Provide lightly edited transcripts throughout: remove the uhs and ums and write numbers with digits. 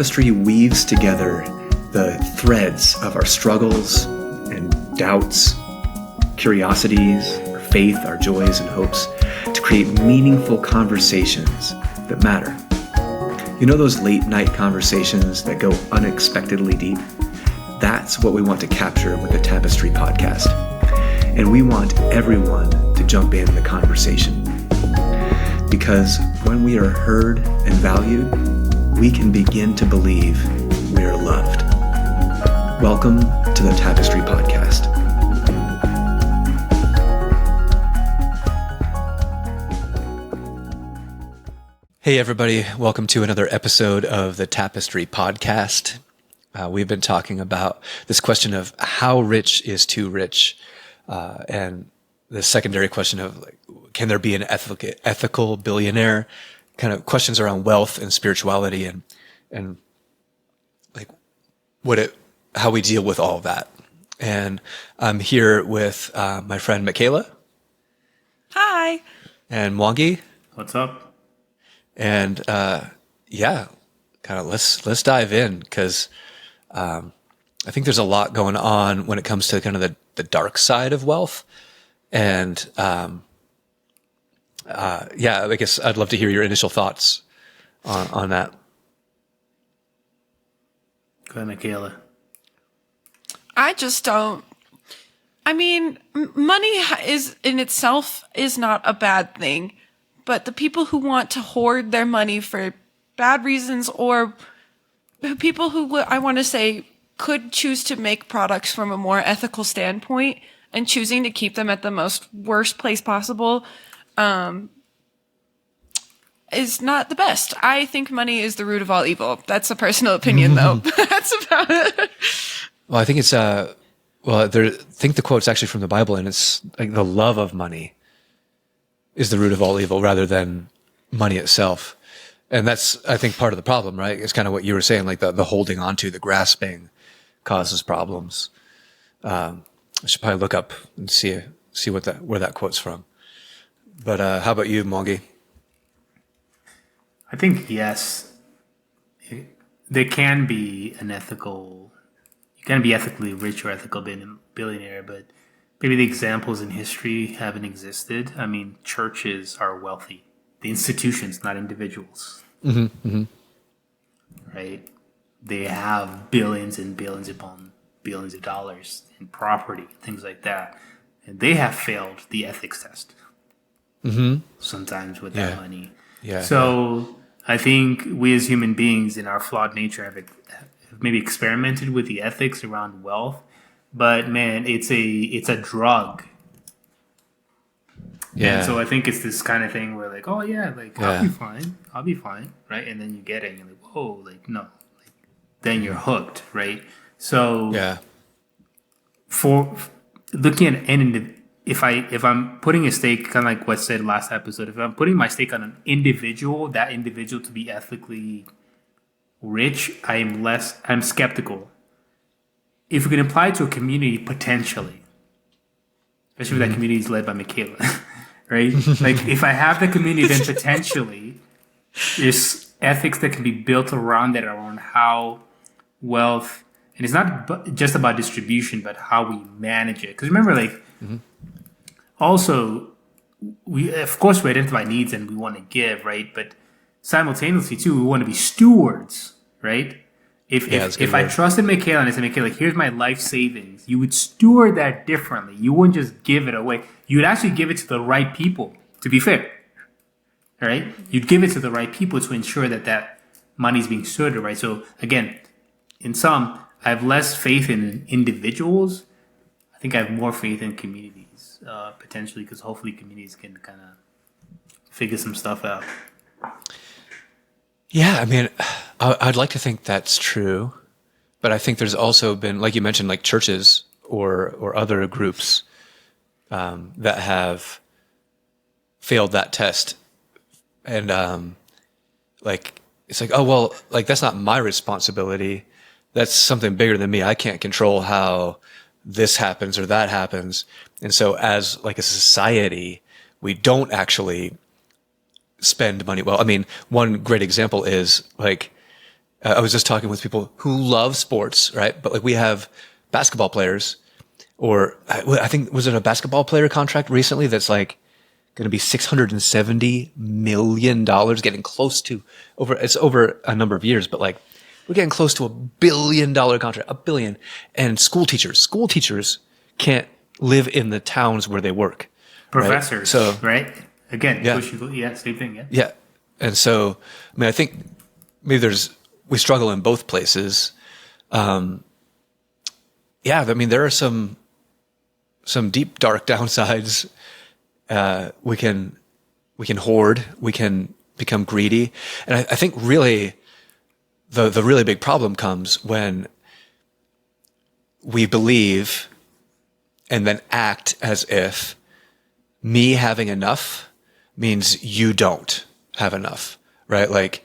tapestry weaves together the threads of our struggles and doubts, curiosities, our faith, our joys and hopes to create meaningful conversations that matter. You know those late night conversations that go unexpectedly deep? That's what we want to capture with the Tapestry Podcast. And we want everyone to jump in the conversation. Because when we are heard and valued, we can begin to believe we are loved. Welcome to the Tapestry Podcast. Hey everybody, welcome to another episode of the Tapestry Podcast. We've been talking about this question of how rich is too rich, and the secondary question of can there be an ethical billionaire? Kind of questions around wealth and spirituality and like how we deal with all of that. And I'm here with my friend Mikayla. Hi. And Mwangi. What's up? And let's dive in because I think there's a lot going on when it comes to kind of the dark side of wealth. And I guess I'd love to hear your initial thoughts on that. Go ahead, Mikayla. I just don't. I mean, money is in itself is not a bad thing, but the people who want to hoard their money for bad reasons, or people who I want to say could choose to make products from a more ethical standpoint and choosing to keep them at the most worst place possible, is not the best. I think money is the root of all evil. That's a personal opinion, though. That's about it. Well, I think it's I think the quote's actually from the Bible, and it's like the love of money is the root of all evil rather than money itself. And that's, I think, part of the problem, right? It's kind of what you were saying, like the holding on to, the grasping causes problems. I should probably look up and see where that quote's from. But how about you, Mwangi? I think, yes, there can be you can be ethically rich or ethical billionaire, but maybe the examples in history haven't existed. I mean, churches are wealthy. The institutions, not individuals. Mm-hmm, mm-hmm. Right? They have billions and billions upon billions of dollars in property, things like that. And they have failed the ethics test. Mm-hmm. Sometimes with that money. Yeah. So I think we as human beings in our flawed nature have maybe experimented with the ethics around wealth. But man, it's a drug. Yeah. And so I think it's this kind of thing where like, oh yeah, like I'll be fine, right? And then you get it and you're like, whoa, like no. Like, then you're hooked, right? So for looking at if I'm putting a stake, kind of like what said last episode, if I'm putting my stake on an individual, that individual to be ethically rich, I'm skeptical. If we can apply it to a community, potentially, especially if that community is led by Mikayla, right? Like if I have the community, then potentially there's ethics that can be built around that, around how wealth, and it's not just about distribution, but how we manage it. Because remember, like, also, we identify needs and we want to give, right? But simultaneously, too, we want to be stewards, right? If I trusted Mikayla and I said, Mikayla, here's my life savings, you would steward that differently. You wouldn't just give it away. You would actually give it to the right people, to be fair. All right? You'd give it to the right people to ensure that money's being stewarded, right? So again, in sum, I have less faith in individuals. I think I have more faith in communities, potentially, because hopefully communities can kind of figure some stuff out. Yeah, I mean, I'd like to think that's true, but I think there's also been, like you mentioned, like churches or other groups that have failed that test, and it's like, oh well, like that's not my responsibility. That's something bigger than me. I can't control how this happens or that happens, and so as like a society, we don't actually spend money well. I mean, one great example is like I was just talking with people who love sports, right? But like we have basketball players, or I think, was it a basketball player contract recently that's like going to be $670 million, getting close to it's over a number of years, but like we're getting close to $1 billion contract, $1 billion. And school teachers can't live in the towns where they work. Professors, right? So, right? Again, same thing, yeah. Yeah. And so, I mean, I think maybe we struggle in both places. Yeah, I mean, there are some deep, dark downsides. We can hoard, we can become greedy. And I think really the really big problem comes when we believe and then act as if me having enough means you don't have enough, right? Like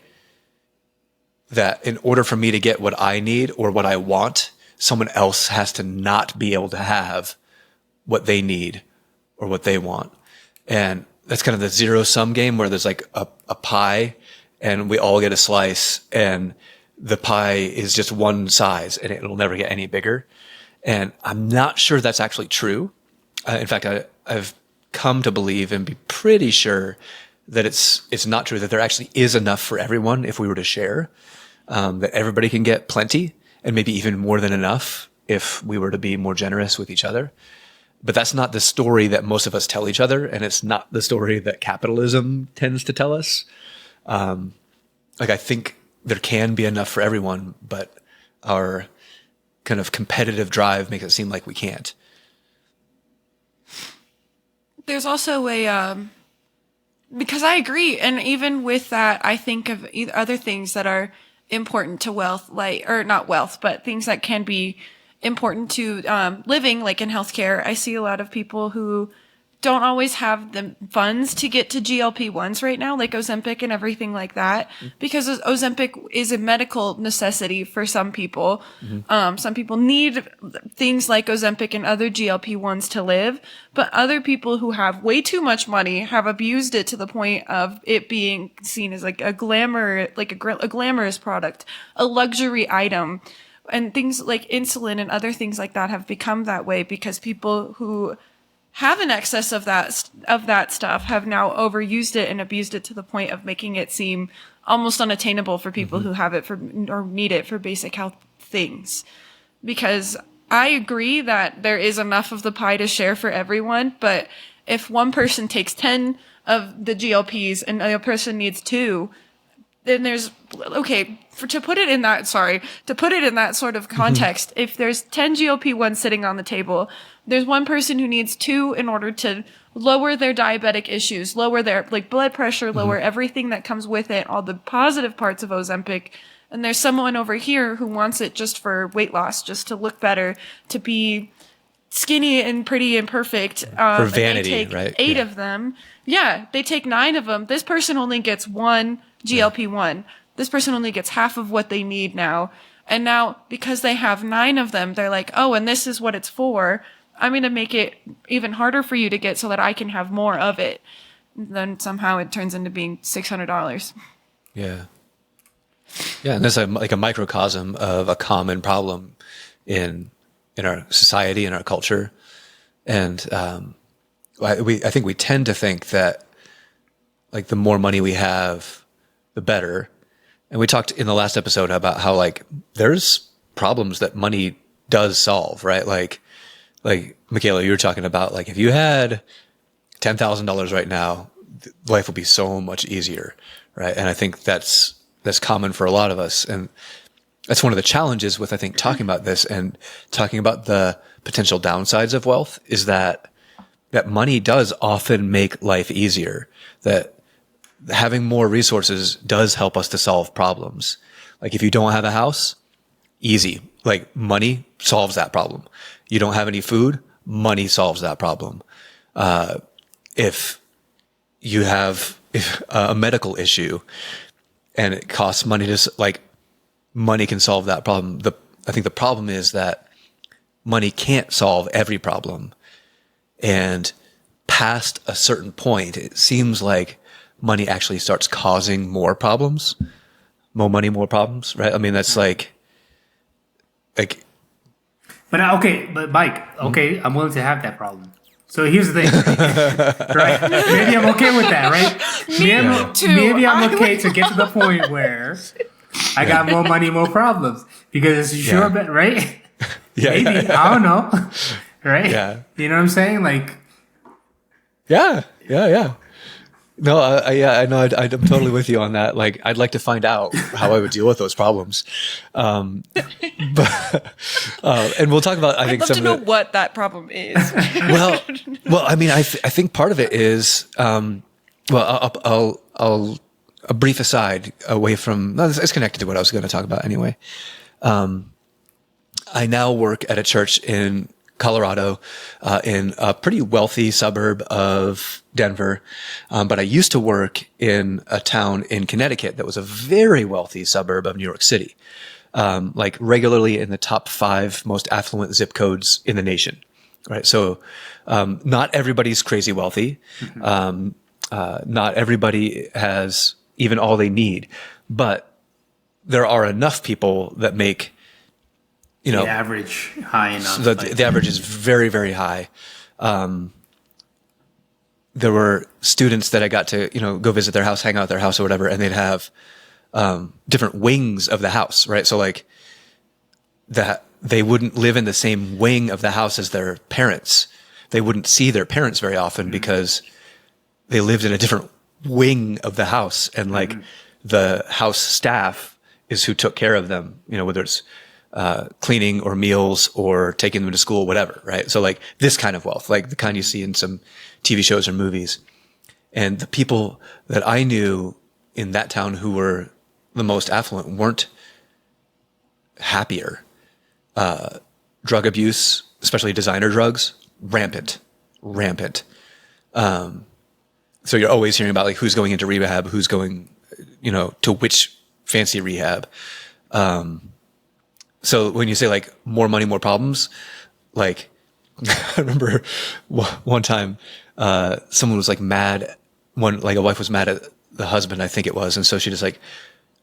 that in order for me to get what I need or what I want, someone else has to not be able to have what they need or what they want. And that's kind of the zero sum game where there's like a pie and we all get a slice and the pie is just one size and it'll never get any bigger. And I'm not sure that's actually true. In fact, I've come to believe and be pretty sure that it's not true, that there actually is enough for everyone if we were to share, that everybody can get plenty and maybe even more than enough if we were to be more generous with each other. But that's not the story that most of us tell each other, and it's not the story that capitalism tends to tell us. Like I think there can be enough for everyone, but our kind of competitive drive makes it seem like we can't. There's also because I agree, and even with that, I think of other things that are important to wealth, or not wealth, but things that can be important to living, like in healthcare. I see a lot of people who don't always have the funds to get to GLP-1s right now, like Ozempic and everything like that, because Ozempic is a medical necessity for some people. Mm-hmm. Some people need things like Ozempic and other GLP-1s to live, but other people who have way too much money have abused it to the point of it being seen as like a glamorous product, a luxury item. And things like insulin and other things like that have become that way because people who have an excess of that stuff have now overused it and abused it to the point of making it seem almost unattainable for people who have it or need it for basic health things. Because I agree that there is enough of the pie to share for everyone, but if one person takes 10 of the GLPs and the other person needs 2, then there's, to put it in that sort of context, if there's 10 GLP-1s sitting on the table, there's one person who needs 2 in order to lower their diabetic issues, lower their blood pressure, lower everything that comes with it, all the positive parts of Ozempic. And there's someone over here who wants it just for weight loss, just to look better, to be skinny and pretty and perfect. For vanity, and they take right? 8 of them. Yeah, they take 9 of them. This person only gets 1 GLP-1. This person only gets half of what they need now. And now, because they have 9 of them, they're like, oh, and this is what it's for. I'm going to make it even harder for you to get so that I can have more of it. And then somehow it turns into being $600. Yeah. Yeah, and that's like a microcosm of a common problem in our society, in our culture. And I think we tend to think that like the more money we have, the better. And we talked in the last episode about how like there's problems that money does solve, right? Like Mikayla, you were talking about like if you had $10,000 right now, life would be so much easier, right? And I think that's common for a lot of us. And that's one of the challenges with, I think, talking about this and talking about the potential downsides of wealth is that money does often make life easier, that having more resources does help us to solve problems. Like if you don't have a house, easy. Like money solves that problem. You don't have any food, money solves that problem. If you have a medical issue and it costs money money can solve that problem. I think the problem is that money can't solve every problem. And past a certain point, it seems like money actually starts causing more problems. more money, more problems, right? I mean, that's like. But but Mike, I'm willing to have that problem. So here's the thing, right? Maybe I'm okay with that, right? Maybe I'm okay to get to the point where I got more money, more problems, because it's sure, right? Maybe I don't know, right? Yeah, you know what I'm saying, like. Yeah. No, I know. I'm totally with you on that. Like, I'd like to find out how I would deal with those problems. And we'll talk about. I'd love to know what that problem is. well. I mean, I think part of it is. I'll a brief aside away from. No, it's connected to what I was going to talk about anyway. I now work at a church in Colorado, in a pretty wealthy suburb of Denver. But I used to work in a town in Connecticut that was a very wealthy suburb of New York City, like regularly in the top 5 most affluent zip codes in the nation. Right. So, not everybody's crazy wealthy. Not everybody has even all they need, but there are enough people that make, the average high enough. The average is very, very high. There were students that I got to, go visit their house, hang out at their house or whatever, and they'd have different wings of the house, right? So like that they wouldn't live in the same wing of the house as their parents. They wouldn't see their parents very often because they lived in a different wing of the house, and like the house staff is who took care of them, whether it's cleaning or meals or taking them to school, whatever, right? So like this kind of wealth, like the kind you see in some TV shows or movies. And the people that I knew in that town who were the most affluent weren't happier. Drug abuse, especially designer drugs, rampant. So you're always hearing about like who's going into rehab, who's going, to which fancy rehab. So when you say like more money, more problems, like I remember one time, someone was like mad like a wife was mad at the husband, I think it was. And so she just like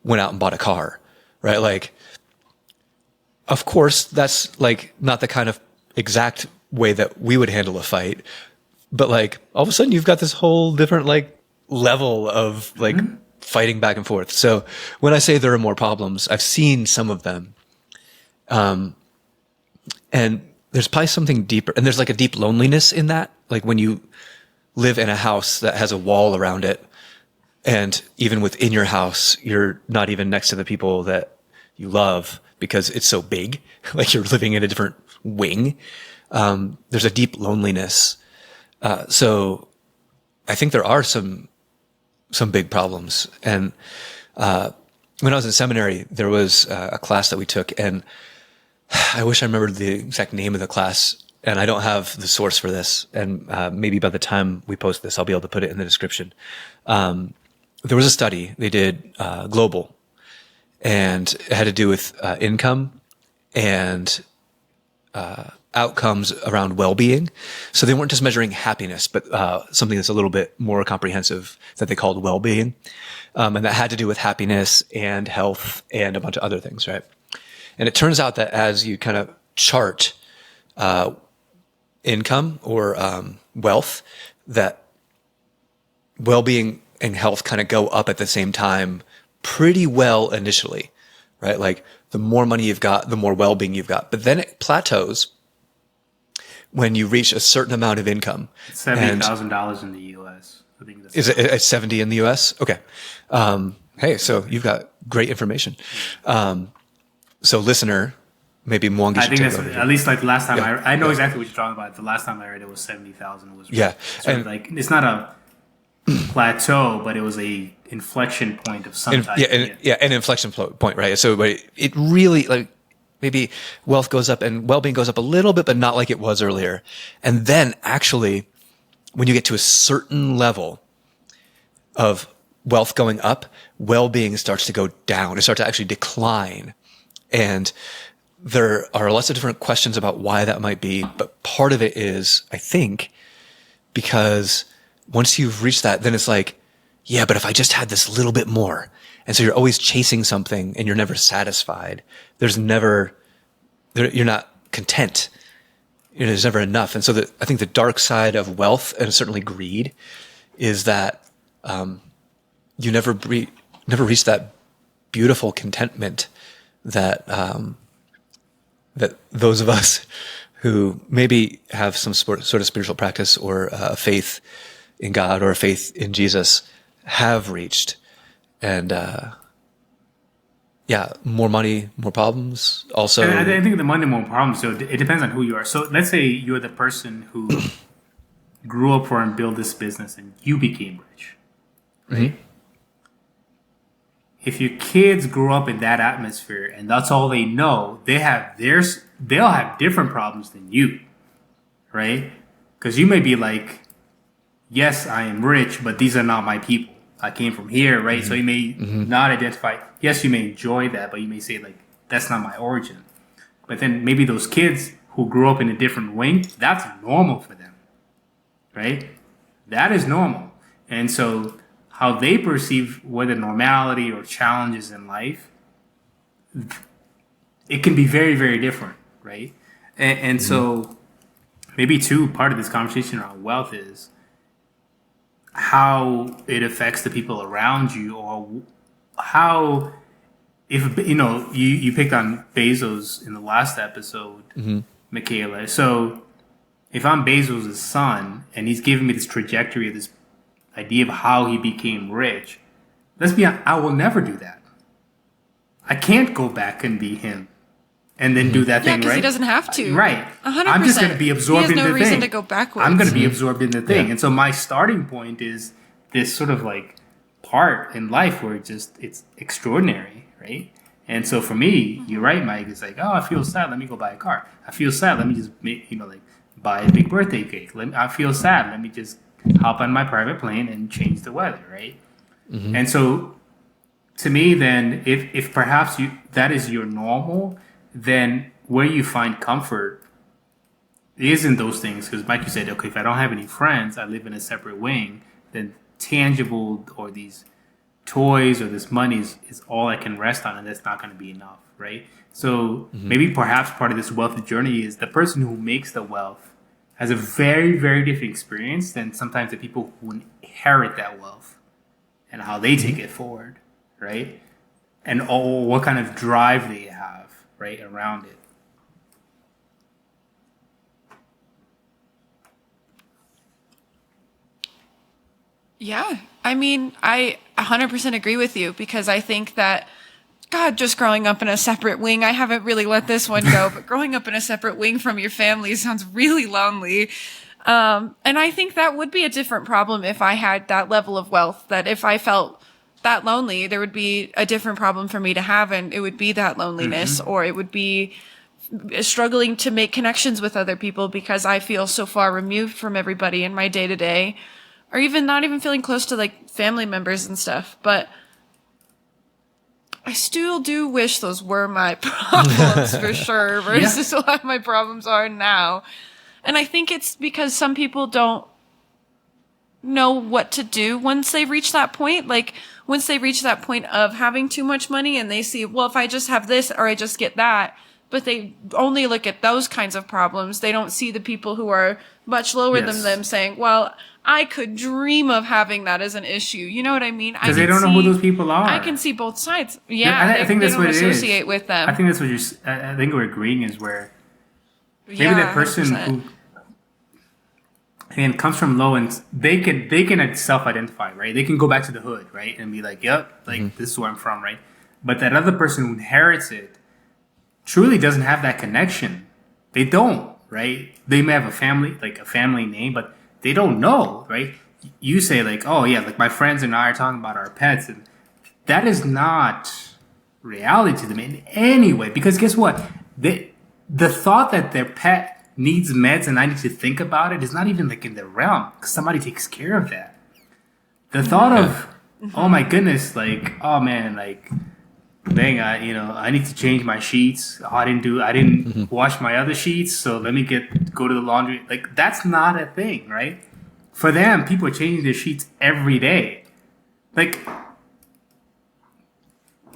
went out and bought a car, right? Like, of course that's like not the kind of exact way that we would handle a fight, but like all of a sudden you've got this whole different like level of like fighting back and forth. So when I say there are more problems, I've seen some of them. And there's probably something deeper, and there's like a deep loneliness in that. Like when you live in a house that has a wall around it, and even within your house, you're not even next to the people that you love because it's so big, like you're living in a different wing. There's a deep loneliness. So I think there are some big problems. And, when I was in seminary, there was a class that we took, and I wish I remembered the exact name of the class, and I don't have the source for this. And maybe by the time we post this, I'll be able to put it in the description. There was a study they did, global, and it had to do with income and outcomes around well-being. So they weren't just measuring happiness, but something that's a little bit more comprehensive that they called well-being. And that had to do with happiness and health and a bunch of other things, right? And it turns out that as you kind of chart income or wealth, that well-being and health kind of go up at the same time pretty well initially, right? Like the more money you've got, the more well-being you've got. But then it plateaus when you reach a certain amount of income. $70,000 in the U.S. I think that's is it at 70 in the U.S.? Okay. Hey, so you've got great information. So listener, maybe Mwangi should I think take that's over. at least like last time I know exactly what you're talking about. The last time I read it was 70,000 was and like it's not a plateau, but it was a inflection point of some type. An inflection point, right? So it really like maybe wealth goes up and well-being goes up a little bit, but not like it was earlier. And then actually, when you get to a certain level of wealth going up, well-being starts to go down. It starts to actually decline. And there are lots of different questions about why that might be. But part of it is, I think, because once you've reached that, then it's like yeah, but if I just had this little bit more. And so you're always chasing something and you're never satisfied. You're not content. There's never enough. And so I think the dark side of wealth, and certainly greed, is that you never reach that beautiful contentment that that those of us who maybe have some sort of spiritual practice or a faith in God or a faith in Jesus have reached. And more money, more problems. Also, and I think the money, more problems. So it depends on who you are. So let's say you're the person who grew up and built this business, and you became rich, right? Mm-hmm. If your kids grew up in that atmosphere and that's all they know, they'll have different problems than you, right? Because you may be like, yes, I am rich, but these are not my people. I came from here, right? Mm-hmm. So you may not identify. Yes, you may enjoy that, but you may say like, that's not my origin. But then maybe those kids who grew up in a different wing, that's normal for them, right? That is normal. And so how they perceive whether normality or challenges in life, it can be very, very different, right? And so maybe too, part of this conversation around wealth is how it affects the people around you, or how, if you picked on Bezos in the last episode, Mikayla. So if I'm Bezos' son and he's giving me this trajectory of this idea of how he became rich, let's be honest, I will never do that. I can't go back and be him and then do that thing, right? because he doesn't have to. Right. 100%. I'm just going to be absorbed in the thing. He has no reason to go backwards. I'm going to be absorbed in the thing. Yeah. And so my starting point is this sort of like part in life where it's extraordinary, right? And so for me, you're right, Mike. It's like, oh, I feel sad. Let me go buy a car. I feel sad. Let me just buy a big birthday cake. I feel sad. Let me just hop on my private plane and change the weather, right? Mm-hmm. And so to me, then, if perhaps that is your normal, then where you find comfort isn't those things. Because Mike, you said, okay, if I don't have any friends, I live in a separate wing, then tangible or these toys or this money is all I can rest on, and that's not going to be enough, right? So maybe perhaps part of this wealth journey is the person who makes the wealth has a very, very different experience than sometimes the people who inherit that wealth and how they take it forward, right? And what kind of drive they have, right, around it. Yeah, I mean, I 100% agree with you, because I think that, God, just growing up in a separate wing, I haven't really let this one go, but growing up in a separate wing from your family sounds really lonely. And I think that would be a different problem if I had that level of wealth, that if I felt that lonely, there would be a different problem for me to have, and it would be that loneliness, or it would be struggling to make connections with other people because I feel so far removed from everybody in my day-to-day, or even not even feeling close to like family members and stuff. But I still do wish those were my problems for sure, versus what my problems are now. And I think it's because some people don't know what to do once they reach that point. Like once they reach that point of having too much money and they see, well, if I just have this or I just get that, but they only look at those kinds of problems. They don't see the people who are much lower than them saying, well, I could dream of having that as an issue. You know what I mean? Because they don't know who those people are. I can see both sides. Yeah, I think that's what it is. They don't associate with them. I think that's what I think we're agreeing is where maybe that person 100%. Who again comes from low, and they can self-identify, right? They can go back to the hood, right, and be like, yep, like this is where I'm from, right? But that other person who inherits it truly doesn't have that connection. They don't, right? They may have a family name, but they don't know, right? You say like, oh yeah, like my friends and I are talking about our pets, and that is not reality to them in any way. Because guess what? The thought that their pet needs meds and I need to think about it is not even like in their realm, because somebody takes care of that. The thought of, oh my goodness, like, oh man, like, dang, I need to change my sheets. Oh, I didn't wash my other sheets, so let me go to the laundry. Like, that's not a thing, right? For them, people are changing their sheets every day. like,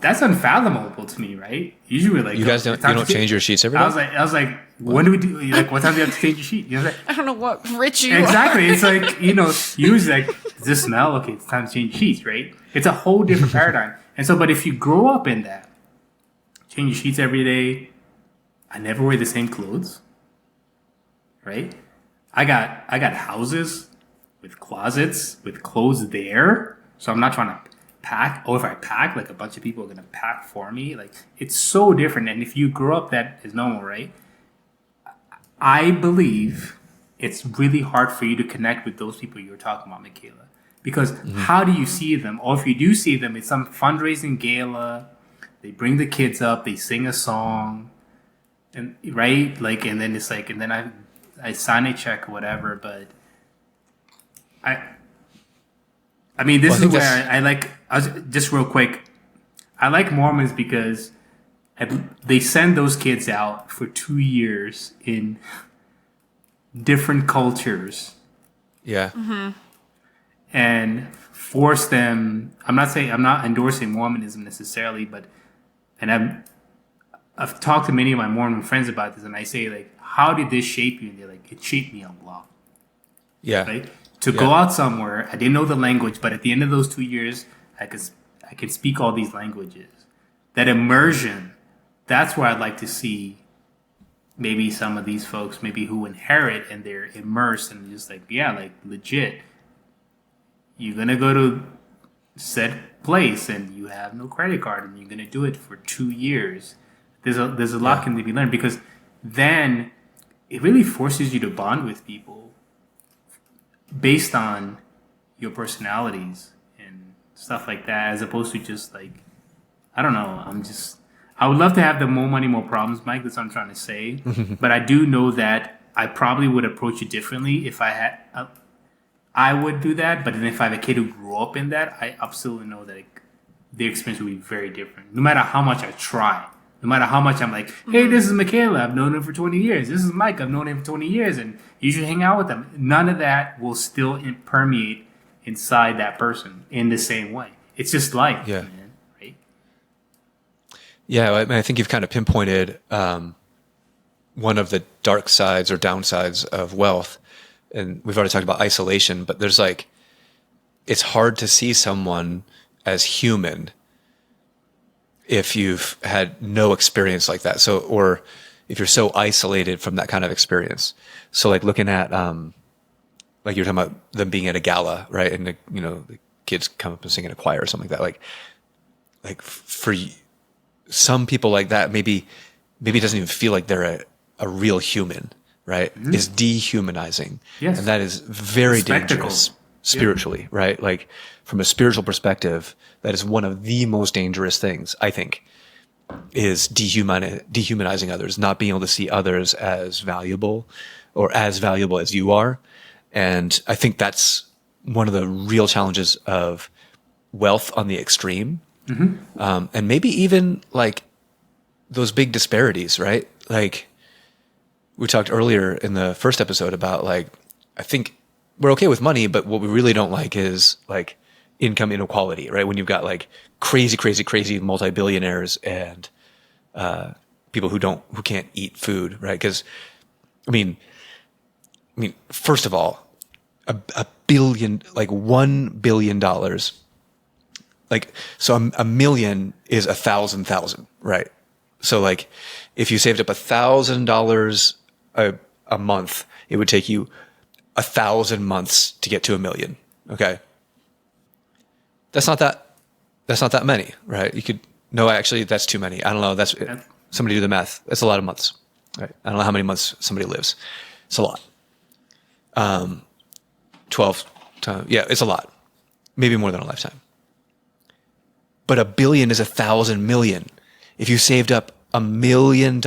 that's unfathomable to me, right? Usually, like, you guys don't change your sheets every day. I was like, when do we do? Like, what time do you have to change your sheet? You know, like, I don't know what rich you exactly. It's like, usually like, does this smell? Okay, it's time to change sheets, right? It's a whole different paradigm. And so, but if you grow up in that, change your sheets every day. I never wear the same clothes, right? I got houses with closets with clothes there, so I'm not trying to pack. Or if I pack, like a bunch of people are gonna pack for me. Like it's so different. And if you grow up that is normal, right? I believe it's really hard for you to connect with those people you were talking about, Mikayla. Because how do you see them? Or if you do see them, it's some fundraising gala. They bring the kids up, they sing a song, and right, like, and then it's like, and then I sign a check or whatever. But I mean, this is where I like. Just real quick, I like Mormons because they send those kids out for 2 years in different cultures. Yeah. Mm-hmm. And force them. I'm not endorsing Mormonism necessarily, but I've talked to many of my Mormon friends about this, and I say, like, how did this shape you? And they're like, it shaped me a lot. Yeah. Right? To go out somewhere, I didn't know the language, but at the end of those 2 years, I could speak all these languages. That immersion, that's where I'd like to see maybe some of these folks, maybe who inherit and they're immersed and just like, yeah, like legit. You're going to go to said place and you have no credit card and you're going to do it for 2 years. There's a lot can be learned, because then it really forces you to bond with people based on your personalities and stuff like that, as opposed to just like, I don't know, I would love to have the more money, more problems, Mike. That's what I'm trying to say. But I do know that I probably would approach it differently if I had, I would do that. But then if I have a kid who grew up in that, I absolutely know that their experience would be very different. No matter how much I try, no matter how much I'm like, hey, this is Mikayla, I've known him for 20 years. This is Mike, I've known him for 20 years. And you should hang out with them. None of that will still permeate inside that person in the same way. It's just life, man, right? Yeah, I mean, I think you've kind of pinpointed one of the dark sides or downsides of wealth. And we've already talked about isolation, but there's like, it's hard to see someone as human if you've had no experience like that. So, or if you're so isolated from that kind of experience. So like looking at, like you're talking about them being at a gala, right? And the kids come up and sing in a choir or something like that. Like for some people like that, maybe it doesn't even feel like they're a real human, right? Mm-hmm. Is dehumanizing. Yes. And that is very dangerous spiritually, right? Like from a spiritual perspective, that is one of the most dangerous things, I think, is dehumanizing others, not being able to see others as valuable or as valuable as you are. And I think that's one of the real challenges of wealth on the extreme. Mm-hmm. And maybe even like those big disparities, right? Like we talked earlier in the first episode about like, I think we're okay with money, but what we really don't like is like income inequality, right? When you've got like crazy multi-billionaires and people who can't eat food, right? Because I mean, first of all, a billion, like $1 billion, like, so a million is 1,000,000, right? So like, if you saved up $1,000 a month, it would take you 1,000 months to get to $1 million. Okay. That's not that many, right? Actually that's too many. I don't know. Somebody do the math. That's a lot of months, right? I don't know how many months somebody lives. It's a lot. 12 times. Yeah, it's a lot. Maybe more than a lifetime. But $1 billion is 1,000 million. If you saved up $1 million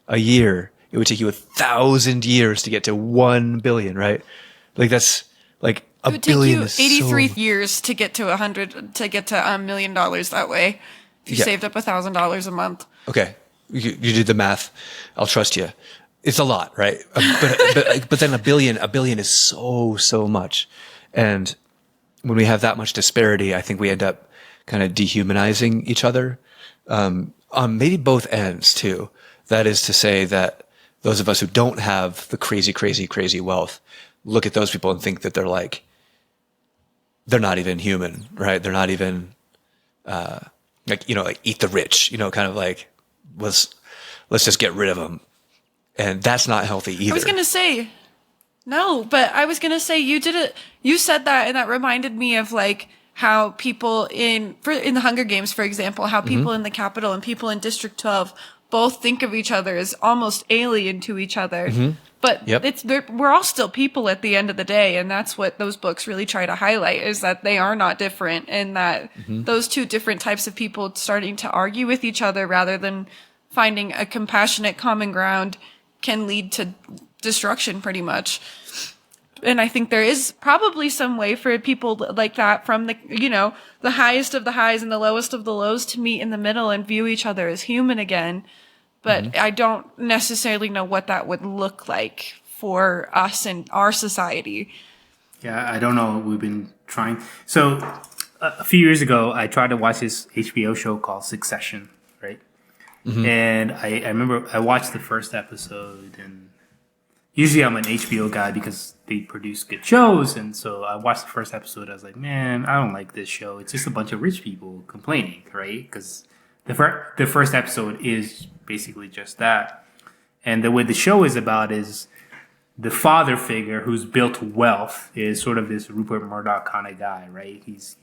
a year, it would take you 1,000 years to get to 1 billion, right? Like that's like a billion. It would take you 83 years to get to $1 million that way. If you saved up $1,000 a month. Okay, you did the math. I'll trust you. It's a lot, right? But then a billion is so much. And when we have that much disparity, I think we end up kind of dehumanizing each other, on maybe both ends too. That is to say that those of us who don't have the crazy, crazy, crazy wealth look at those people and think that they're like, they're not even human, right? They're not even, like, like eat the rich, kind of like, let's just get rid of them. And that's not healthy either. I was going to say, no, but I was going to say you said that, and that reminded me of like how people in the Hunger Games, for example, how people in the Capitol and people in District 12 both think of each other as almost alien to each other. But we're all still people at the end of the day. And that's what those books really try to highlight, is that they are not different, and that those two different types of people starting to argue with each other rather than finding a compassionate common ground can lead to destruction pretty much. And I think there is probably some way for people like that from the highest of the highs and the lowest of the lows to meet in the middle and view each other as human again. But I don't necessarily know what that would look like for us in our society. Yeah, I don't know. We've been trying. So a few years ago, I tried to watch this HBO show called Succession, right? And I remember I watched the first episode, and usually I'm an HBO guy because they produce good shows. And so I watched the first episode. I was like, man, I don't like this show. It's just a bunch of rich people complaining, right? Because the first episode is basically just that. And the way the show is about is the father figure who's built wealth is sort of this Rupert Murdoch kind of guy, right? He's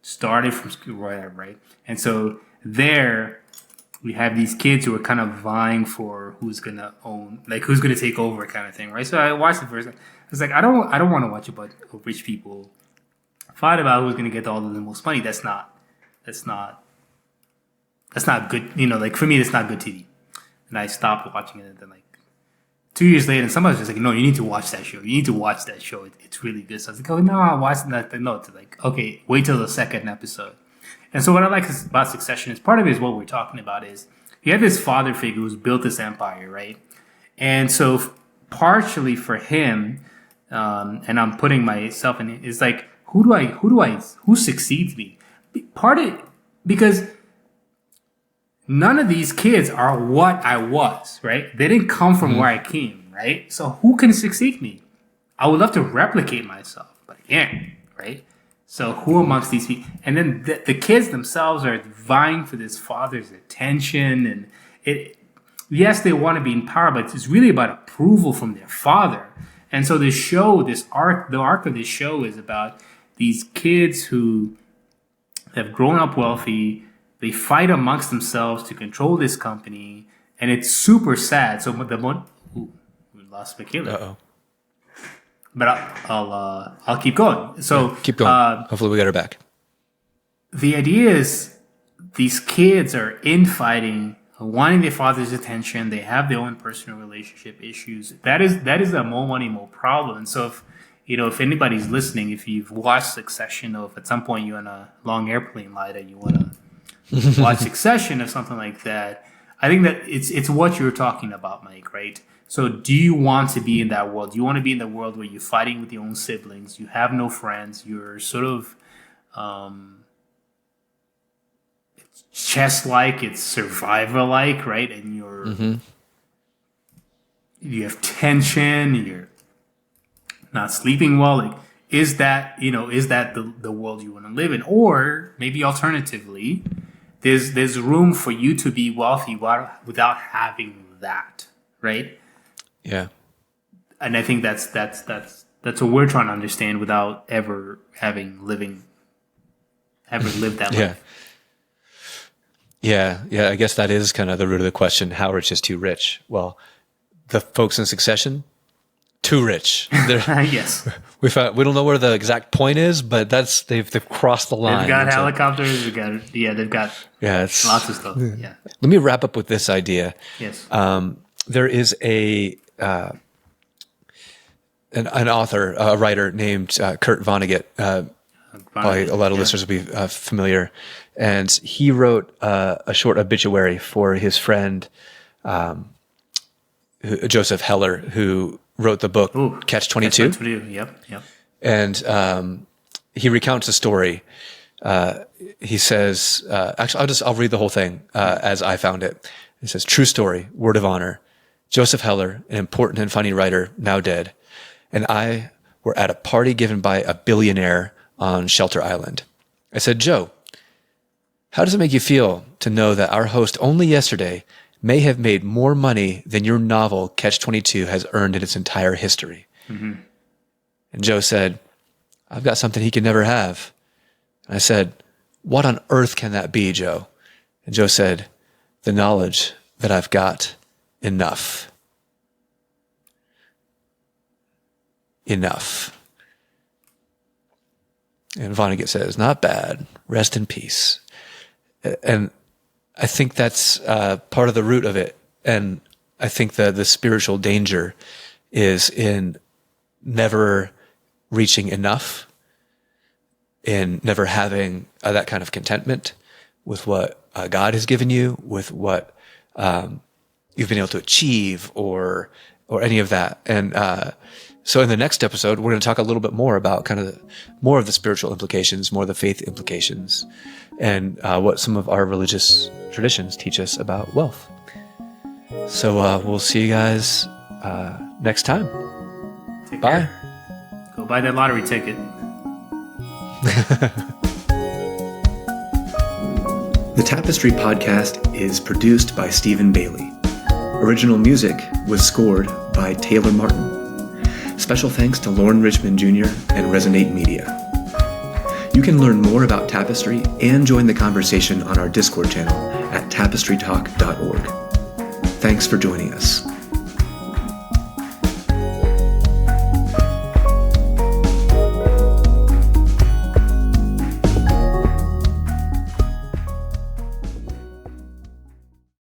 started from school, whatever, right? And so there we have these kids who are kind of vying for who's gonna who's gonna take over, kind of thing, right? So I watched the first. I was like, I don't want to watch a bunch of rich people fight about who's gonna get all of the most money. That's not good. Like for me, that's not good TV. And I stopped watching it, and then like 2 years later, and somebody was just like, no, you need to watch that show. You need to watch that show. It's really good. So I was like, oh no, I'll watch that. No, it's like, okay, wait till the second episode. And so what I like about Succession is part of it is what we're talking about is you have this father figure who's built this empire, right? And so partially for him, and I'm putting myself in it, is like, who succeeds me? Because none of these kids are what I was, right? They didn't come from where I came, right? So who can succeed me? I would love to replicate myself, but I can't, right? So who amongst these people? And then the kids themselves are vying for this father's attention. And yes, they want to be in power, but it's really about approval from their father. And so the arc of this show is about these kids who have grown up wealthy. They fight amongst themselves to control this company. And it's super sad. So we lost Mikayla. Uh-oh. But I'll keep going. So yeah, keep going. Hopefully we get her back. The idea is these kids are infighting, wanting their father's attention. They have their own personal relationship issues. That is a more money, more problem. And so if anybody's listening, if you've watched Succession, or if at some point you're on a long airplane ride and you want to watch Succession or something like that, I think that it's what you're talking about, Mike, right? So do you want to be in that world? Do you want to be in the world where you're fighting with your own siblings? You have no friends. You're sort of it's chess-like, it's survivor-like, right? And you have tension. You're not sleeping well. Like, is that the world you want to live in? Or maybe alternatively, there's room for you to be wealthy without having that, right? Yeah. And I think that's what we're trying to understand without ever lived that life. Yeah. I guess that is kind of the root of the question. How rich is too rich? Well, the folks in Succession, too rich. Yes. We don't know where the exact point is, but they've crossed the line. They've got helicopters. They've got lots of stuff. Yeah. Let me wrap up with this idea. Yes. There is an author, a writer named Kurt Vonnegut. Probably a lot of listeners will be familiar. And he wrote a short obituary for his friend, Joseph Heller, who wrote the book Catch-22. Yep. And he recounts a story. He says, actually, I'll read the whole thing as I found it. It says, true story, word of honor. Joseph Heller, an important and funny writer, now dead, and I were at a party given by a billionaire on Shelter Island. I said, Joe, how does it make you feel to know that our host only yesterday may have made more money than your novel Catch-22 has earned in its entire history? Mm-hmm. And Joe said, I've got something he could never have. And I said, what on earth can that be, Joe? And Joe said, the knowledge that I've got enough. Enough. And Vonnegut says, not bad. Rest in peace. And I think that's part of the root of it. And I think that the spiritual danger is in never reaching enough, in never having that kind of contentment with what God has given you, with what you've been able to achieve, or any of that. And so in the next episode, we're going to talk a little bit more about kind of more of the spiritual implications, more of the faith implications, and what some of our religious traditions teach us about wealth. So we'll see you guys next time. Take Bye. Care. Go buy that lottery ticket. The Tapestry Podcast is produced by Stephen Bailey. Original music was scored by Taylor Martin. Special thanks to Lauren Richmond Jr. and Resonate Media. You can learn more about Tapestry and join the conversation on our Discord channel at tapestrytalk.org. Thanks for joining us.